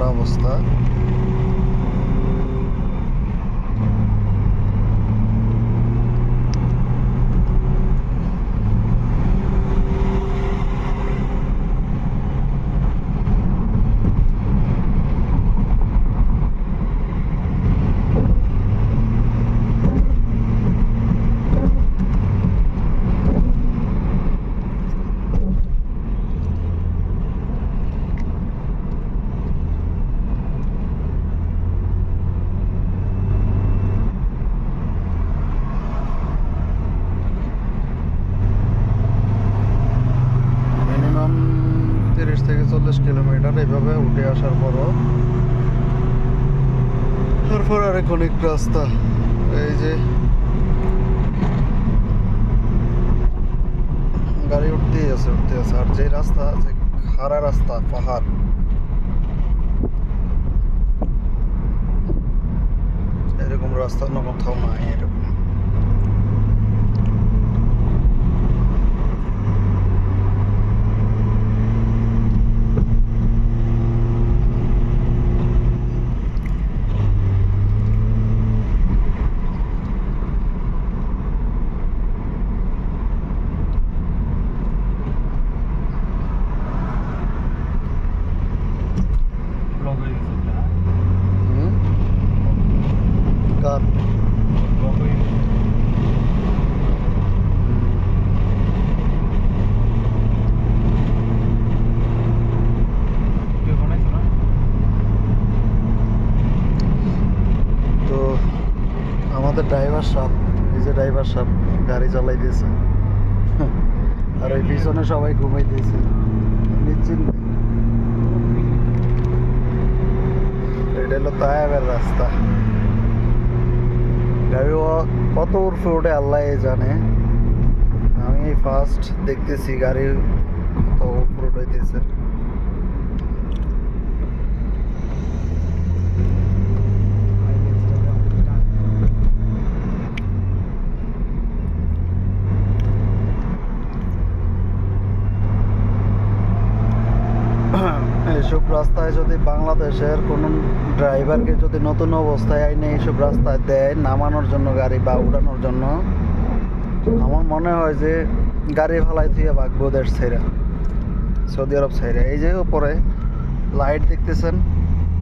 রাস্তার অবস্থা। মিনিমাম 30 থেকে 40 কিলোমিটার এইভাবে উঠে আসার পরও তারপর আরেক অনেক রাস্তা। এই যে গাড়ি উঠতেই আছে আর যে রাস্তা আছে খাড়া রাস্তা, পাহাড়, এরকম রাস্তা অন্য কোথাও নাই এরকম। কার তো আমাদের ড্রাইভার সাহেব, এই যে ড্রাইভার সাহেব গাড়ি চালাই দিয়েছে আর এই পিছনে সবাই ঘুমাই দিয়েছে নিশ্চিন্তে। এটা হলো তায়াবের রাস্তা। গাড়ি কত উর্ফে ওঠে আল্লাহ জানে। আমি ফার্স্ট দেখতেছি গাড়ি কত উপরে উঠাইতেছে। এইসব রাস্তায় যদি বাংলাদেশের কোনো ড্রাইভারকে যদি নতুন অবস্থায় আইনে এইসব রাস্তায় দেয় নামানোর জন্য গাড়ি বা উড়ানোর জন্য, আমার মনে হয় যে গাড়ি ফালাই দিয়ে ভাগবো দেশ ছেড়ে, সৌদি আরব ছেড়ে। এই যে উপরে লাইট দেখতেছেন,